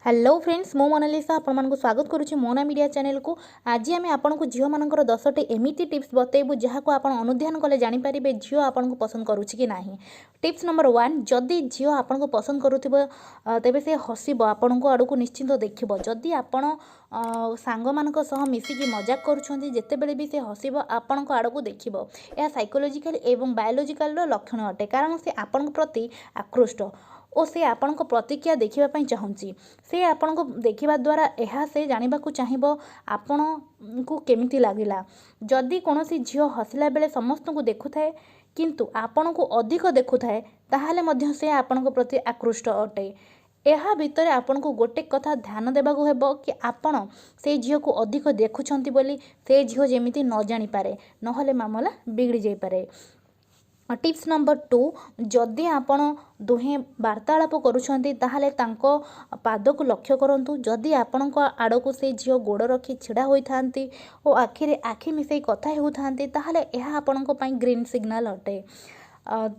Hello friends मो Mona Lisa आपको स्वागत करुच्ची मोना मीडिया चैनल को। आज आम आपको झील मानकर 10टी एमती टिप्स बतैबू जहाँ को आप अनुधान कले जानीपारे झील आपको पसंद करुच्ची कि ना। टिप्स नंबर 1, जदि झील आपको पसंद करुव तेबे से हसब आपण आड़ को निश्चिंत देखिए। जदि आपण सांग मान मिसिकी मजाक करुँचे भी से हसब आपण आड़ को देखिए। यह साइकोलोजिकल एवं बायोलोजिकल लक्षण अटे, कारण से आपण प्रति आकृष्ट और से आपण प्रतिक्रिया देखापी चाहूँगी। से आपण को देखा द्वारा यह से जानवा चाहब आपण को केमिति लगिला। जदि कौन झील हसला बेले समस्त को देखुए किंतु आपण को अधिक देखुए ताहले मध्य से आपण प्रति आकृष्ट अटे। यह भितर आपण को गोटे कथा ध्यान देवा हेब कि आपण से झील को अधिक देखुंट बोली से झील जमी न जानीपे नहले मामला बिगड़ी जापे। टिप्स नंबर 2, जदि आपण दुहे वार्तालाप करुछंती ताहले तांको पाद को लक्ष्य करंतु। जदि आपण आड़ को से झील गोड़ रखी छिड़ा होई थांती और आखिरे आखि मिसई कथा हेउथांती ताहले यह आपण पई ग्रीन सिग्नल अटे।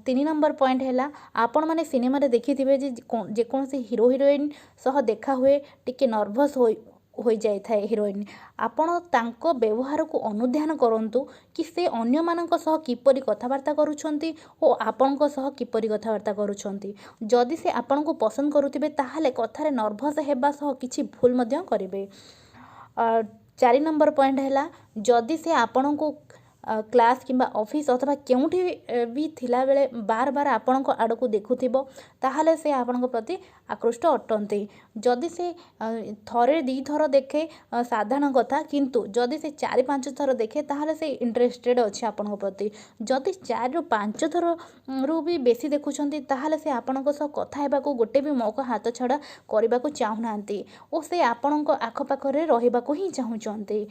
3 नंबर पॉइंट है आपण मैंने सिनेमा देखिथिबे जेकोसी हिरो हिरोइन सह देखा हुए टिके नर्भस हो जाए हिरोइन। आपण तांको व्यवहार को अनुध्यान करंतु कि से अन्य मानक सह किपरि कथबार्ता करुछंती और आपणको सह किपरि कथबार्ता करुछंती। जदि से आपण को पसंद करुथिबे ताहाले कथारे नर्भस हेबा सह किछि भूल मध्य करिवे। 4 नंबर पॉइंट है, जदि से आपण को क्लास किंबा ऑफिस अथवा केउठी भी थिला बेले बार बार आपण को आड़ को देखुथिबो ताहाले से आपण प्रति आकृष्ट अटंती। जदि से थरे दी थर देखे साधारण कथा किंतु जदि से 4-5 थर देखे ताहाले से इंटरेस्टेड अच्छे आपण प्रति। जदि 4-5 थर रु भी बेसी देखुछंती ताहाले से आपण सह कथा हेबाकू गोटे भी मौका हाथ छड़ा करने को चाहूनांती और से आपण आखपाखरे रहिबाकू ही चाहूचंती।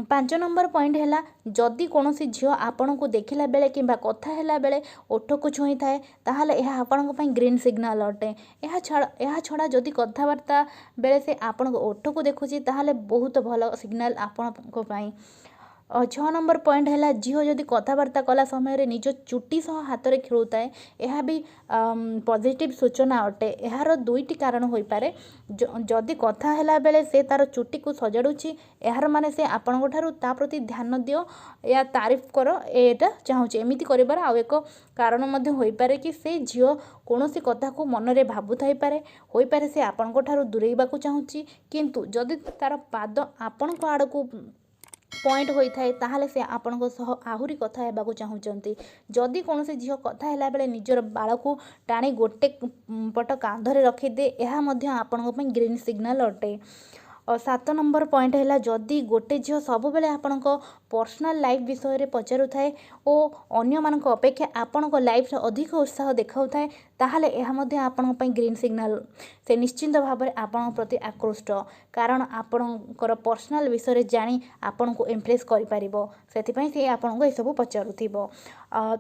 5 नंबर पॉइंट है, जदि कौन झील आपण को देखला बेले किंबा कथा हैला बेले ओठ को छुई थाए ताहले यह आपण को ग्रीन सिग्नल अटे। यह छड़ा जदि कथबार्ता बेले से आपण ओठ को देखुची ताहले बहुत भल सिग्नल आपण को पाई। 6 नंबर पॉइंट है, झील जदि कथबार्ता कला समय निज चुटी सह हाथ में खेलुए यह भी पॉजिटिव सूचना अटे। यार 2टी कारण हो पारे। जदि कथा हैला बेले से तार चुटी को सजाड़ुची यार माने से आपण ता प्रति ध्यान दियो या तारीफ कर एटा चाहूँगी। एमती कर आउ एक कारण हो पारे कि से झील कौन कथा को मन में भावु थाई पारे से आपण दूरेबा चाहूँगी किंतु जदि तार पाद आपण आड़ को पॉइंट होता है ताहले से आपण आहुरी कथा हेबाकू चाहूँगी। जदि कौन से झील कथा हैला बेले निजर बाल को टाणी गोटे पट कांधरे रखीदे यह आपण ग्रीन सिग्नल अटे। 7 नंबर पॉइंट है, जदि गोटे झील सब बेले आपण पर्सनल लाइफ विषय पचारू थाए और अन्य मानक अपेक्षा आपण लाइफ अधिक उत्साह देखाऊ थाए ताहले यह आपण ग्रीन सिग्नल। से निश्चिंत भाव में आपण प्रति आकृष्ट, कारण आपणकर पर्सनल विषय जानी आपण को इम्प्रेस करिपारिबो सेथिपई से आपण को सब पचारुथिबो।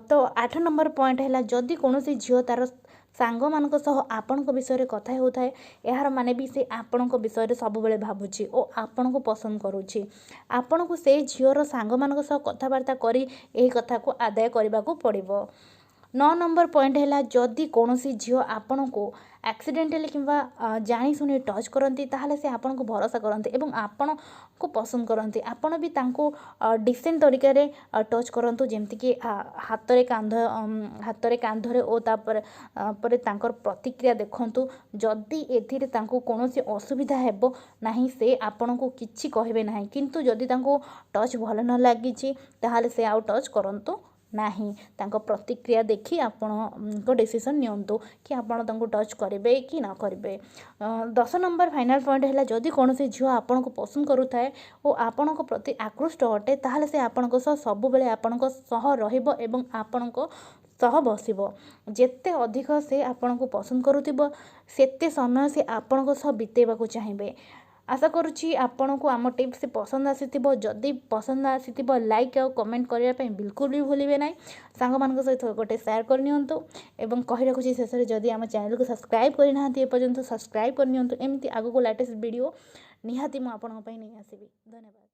तो 8 नंबर पॉइंट है, जदि कौन झील तार सांग मानक सह आपण विषय कथा होता है यार माने भी से आपण विषय सब बेले भावुची और आपण को पसंद करुच्ची। आपण को से झीवर सांग मानक सह कथबार्ता करी एही कथा को आदाय करने को पड़िबो। 9 नंबर पॉइंट है, जदि कौन झील आपण को एक्सीडेंटली किंवा जानी सुनी टच करती ताहले से आपण को भरोसा करते एवं आपण को पसंद करते। आपण भी तांको डिसेंट तरीका रे टच करंतु जेमति कि हाथ रे कांधरे और तापर परे तांकर प्रतिक्रिया देखंतु। जदि एथिरे तांको कोनोसी असुविधा हेबो नाही से आपण को किछि कहबे नाही, किंतु जदि तांको टच भल न लागिछि ताहले से आउ टच करंतु नाही। तांको प्रतिक्रिया देखी आपण डिसीजन नियंतु कि आपण तांको टच करेंगे कि ना करेंगे। 10 नंबर फाइनल पॉइंट है, जदि कौन से झील आपण को पसंद करुए और आपण प्रति आकृष्ट अटे ताहले से आपण सब बेले आपण सह रहिबो एवं आपण सह बसिबो। जेते अधिक से आपण को पसंद करुथिबो सेते समय से आपण सह बितेबाकू चाहिए। आशा करुच्ची आपण को आम टिप्स पसंद आसीथिबो। जदि पसंद आसीथिबो लाइक और कमेंट करने बिल्कुल भी भूलिए ना। सांग मान सहित गोटे शेयर करनियंतु एवं कहि रखुची शेष में जदि आम चैनल को सब्सक्राइब करना एपर्यंत सब्सक्राइब करनियंतु। एमती आगो लेटेस्ट वीडियो निहाती मु आपन पई नहीं आसीबी। धन्यवाद।